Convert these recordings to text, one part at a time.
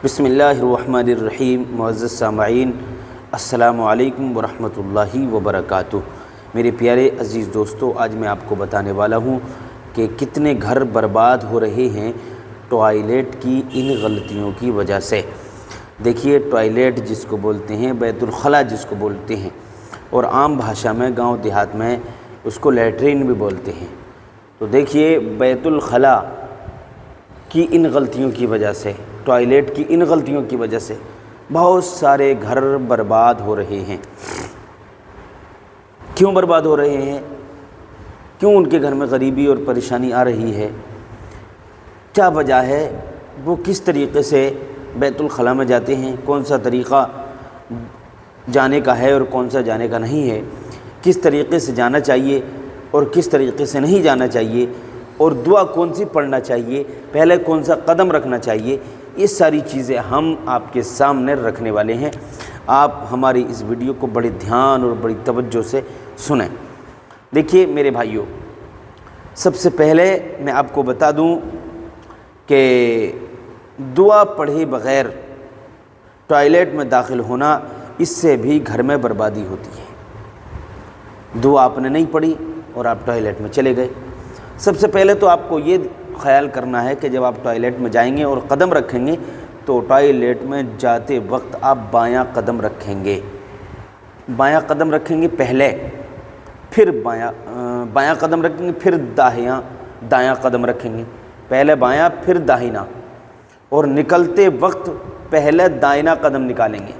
بسم اللہ الرحمن الرحیم۔ معزز سامعین، السلام علیکم ورحمۃ اللہ وبرکاتہ۔ میرے پیارے عزیز دوستو، آج میں آپ کو بتانے والا ہوں کہ کتنے گھر برباد ہو رہے ہیں ٹوائلٹ کی ان غلطیوں کی وجہ سے۔ دیکھیے، ٹوائلٹ جس کو بولتے ہیں، بیت الخلا جس کو بولتے ہیں، اور عام بھاشا میں گاؤں دیہات میں اس کو لیٹرین بھی بولتے ہیں۔ تو دیکھیے، بیت الخلا کی ان غلطیوں کی وجہ سے، ٹوائلٹ کی ان غلطیوں کی وجہ سے بہت سارے گھر برباد ہو رہے ہیں۔ کیوں برباد ہو رہے ہیں؟ کیوں ان کے گھر میں غریبی اور پریشانی آ رہی ہے؟ کیا وجہ ہے؟ وہ کس طریقے سے بیت الخلا میں جاتے ہیں؟ کون سا طریقہ جانے کا ہے اور کون سا جانے کا نہیں ہے؟ کس طریقے سے جانا چاہیے اور کس طریقے سے نہیں جانا چاہیے؟ اور دعا کون سی پڑھنا چاہیے؟ پہلے کون سا قدم رکھنا چاہیے؟ یہ ساری چیزیں ہم آپ کے سامنے رکھنے والے ہیں۔ آپ ہماری اس ویڈیو کو بڑے دھیان اور بڑی توجہ سے سنیں۔ دیکھیے میرے بھائیوں، سب سے پہلے میں آپ کو بتا دوں کہ دعا پڑھے بغیر ٹوائلٹ میں داخل ہونا، اس سے بھی گھر میں بربادی ہوتی ہے۔ دعا آپ نے نہیں پڑھی اور آپ ٹوائلٹ میں چلے گئے۔ سب سے پہلے تو آپ کو یہ خیال کرنا ہے کہ جب آپ ٹوائلٹ میں جائیں گے اور قدم رکھیں گے تو ٹوائلٹ میں جاتے وقت آپ بایاں قدم رکھیں گے۔ بایاں قدم رکھیں گے پہلے، پھر بایاں قدم رکھیں گے، پھر دایاں قدم رکھیں گے۔ پہلے بایاں پھر داہنا، اور نکلتے وقت پہلے دائنا قدم نکالیں گے،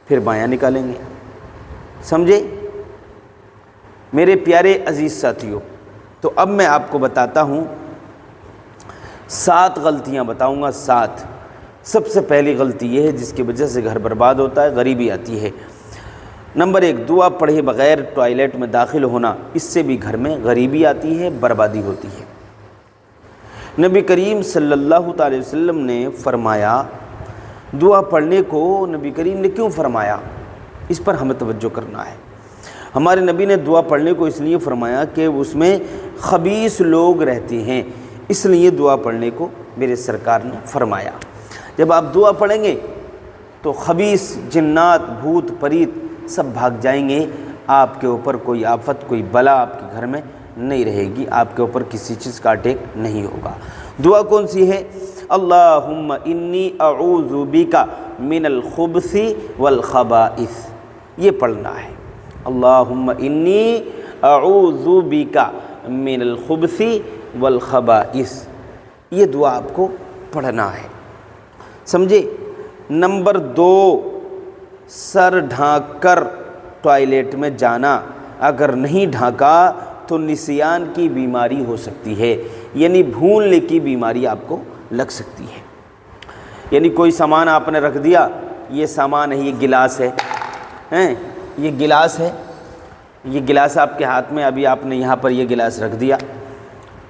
پھر بایاں نکالیں گے۔ سمجھے میرے پیارے عزیز ساتھیوں؟ تو اب میں آپ کو بتاتا ہوں، 7 غلطیاں بتاؤں گا، 7۔ سب سے پہلی غلطی یہ ہے جس کی وجہ سے گھر برباد ہوتا ہے، غریبی آتی ہے۔ نمبر 1، دعا پڑھے بغیر ٹوائلٹ میں داخل ہونا، اس سے بھی گھر میں غریبی آتی ہے، بربادی ہوتی ہے۔ نبی کریم صلی اللہ علیہ وسلم نے فرمایا، دعا پڑھنے کو نبی کریم نے کیوں فرمایا؟ اس پر ہمیں توجہ کرنا ہے۔ ہمارے نبی نے دعا پڑھنے کو اس لیے فرمایا کہ اس میں خبیث لوگ رہتے ہیں، اس لیے دعا پڑھنے کو میرے سرکار نے فرمایا۔ جب آپ دعا پڑھیں گے تو خبیث جنات، بھوت پریت سب بھاگ جائیں گے، آپ کے اوپر کوئی آفت، کوئی بلا آپ کے گھر میں نہیں رہے گی، آپ کے اوپر کسی چیز کا اٹیک نہیں ہوگا۔ دعا کون سی ہے؟ اللہم انی اعوذ بک من الخبث والخبائث، یہ پڑھنا ہے۔ اللہم انی اعوذ بک من الخبث والخبائث، یہ دعا آپ کو پڑھنا ہے، سمجھے؟ نمبر 2، سر ڈھانک کر ٹوائلٹ میں جانا۔ اگر نہیں ڈھانکا تو نسیان کی بیماری ہو سکتی ہے، یعنی بھولنے کی بیماری آپ کو لگ سکتی ہے۔ یعنی کوئی سامان آپ نے رکھ دیا، یہ سامان ہے، یہ گلاس ہے، یہ گلاس ہے، یہ گلاس آپ کے ہاتھ میں، ابھی آپ نے یہاں پر یہ گلاس رکھ دیا،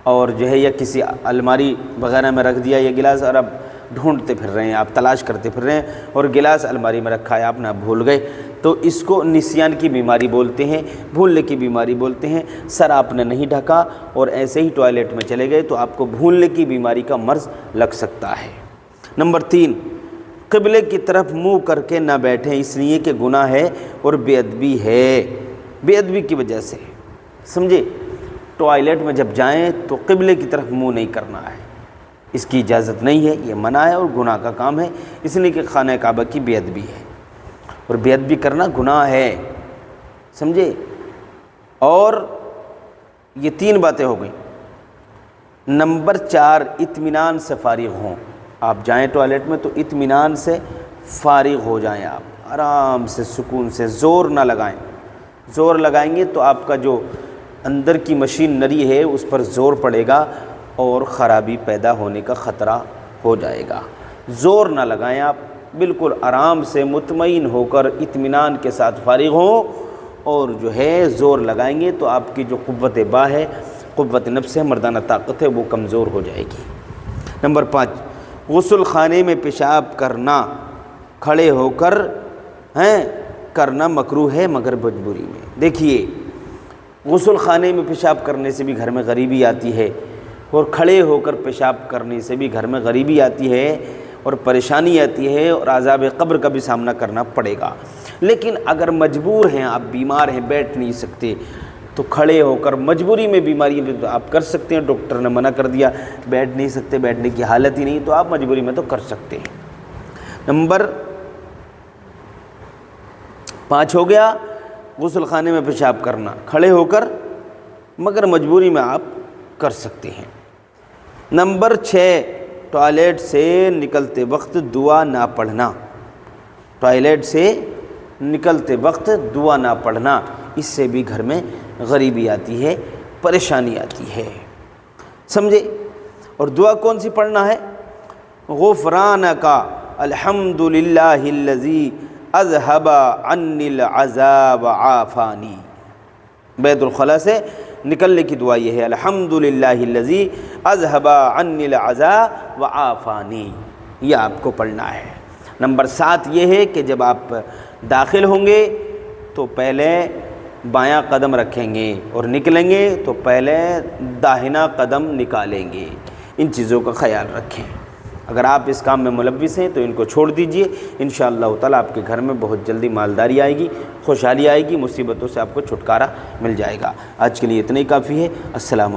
اور جو ہے یہ کسی الماری وغیرہ میں رکھ دیا یہ گلاس، اور اب ڈھونڈتے پھر رہے ہیں، آپ تلاش کرتے پھر رہے ہیں، اور گلاس الماری میں رکھا ہے، آپ نے بھول گئے، تو اس کو نسیان کی بیماری بولتے ہیں، بھولنے کی بیماری بولتے ہیں۔ سر آپ نے نہیں ڈھکا اور ایسے ہی ٹوائلٹ میں چلے گئے تو آپ کو بھولنے کی بیماری کا مرض لگ سکتا ہے۔ نمبر 3، قبلے کی طرف منہ کر کے نہ بیٹھیں، اس لیے کہ گناہ ہے اور بے ادبی ہے، بے ادبی کی وجہ سے، سمجھے؟ ٹوائلٹ میں جب جائیں تو قبلے کی طرف منہ نہیں کرنا ہے، اس کی اجازت نہیں ہے، یہ منع ہے اور گناہ کا کام ہے، اس لیے کہ خانہ کعبہ کی بے ادبی ہے، اور بے ادبی کرنا گناہ ہے، سمجھے؟ اور یہ 3 باتیں ہو گئیں۔ نمبر 4، اطمینان سے فارغ ہوں۔ آپ جائیں ٹوائلٹ میں تو اطمینان سے فارغ ہو جائیں، آپ آرام سے، سکون سے، زور نہ لگائیں۔ زور لگائیں گے تو آپ کا جو اندر کی مشینری ہے اس پر زور پڑے گا اور خرابی پیدا ہونے کا خطرہ ہو جائے گا۔ زور نہ لگائیں، آپ بالکل آرام سے، مطمئن ہو کر، اطمینان کے ساتھ فارغ ہوں، اور جو ہے زور لگائیں گے تو آپ کی جو قوت با ہے، قوت نفس ہے، مردانہ طاقت ہے، وہ کمزور ہو جائے گی۔ نمبر 5، غسل خانے میں پیشاب کرنا کھڑے ہو کر کرنا مکروہ ہے مگر مجبوری میں۔ دیکھیے، غسل خانے میں پیشاب کرنے سے بھی گھر میں غریبی آتی ہے، اور کھڑے ہو کر پیشاب کرنے سے بھی گھر میں غریبی آتی ہے، اور پریشانی آتی ہے اور عذاب قبر کا بھی سامنا کرنا پڑے گا۔ لیکن اگر مجبور ہیں، آپ بیمار ہیں، بیٹھ نہیں سکتے، تو کھڑے ہو کر مجبوری میں بیماری میں تو آپ کر سکتے ہیں، ڈاکٹر نے منع کر دیا بیٹھ نہیں سکتے، بیٹھنے کی حالت ہی نہیں، تو آپ مجبوری میں تو کر سکتے ہیں۔ نمبر 5 ہو گیا غسل خانے میں پیشاب کرنا، کھڑے ہو کر، مگر مجبوری میں آپ کر سکتے ہیں۔ نمبر 6 ٹوائلٹ سے نکلتے وقت دعا نہ پڑھنا، ٹوائلٹ سے نکلتے وقت دعا نہ پڑھنا، اس سے بھی گھر میں غریبی آتی ہے، پریشانی آتی ہے، سمجھے؟ اور دعا کون سی پڑھنا ہے؟ غفرانک الحمد للہ الذی اذہب عنی العزا وعافانی، بیت الخلاء سے نکلنے کی دعا یہ ہے، الحمد للہ الذی اذہب عنی العزا وعافانی، یہ آپ کو پڑھنا ہے۔ نمبر 7 یہ ہے کہ جب آپ داخل ہوں گے تو پہلے بایاں قدم رکھیں گے اور نکلیں گے تو پہلے داہنا قدم نکالیں گے، ان چیزوں کا خیال رکھیں۔ اگر آپ اس کام میں ملوث ہیں تو ان کو چھوڑ دیجئے، انشاءاللہ تعالیٰ آپ کے گھر میں بہت جلدی مالداری آئے گی، خوشحالی آئے گی، مصیبتوں سے آپ کو چھٹکارا مل جائے گا۔ آج کے لیے اتنا ہی کافی ہے۔ السلام علیکم۔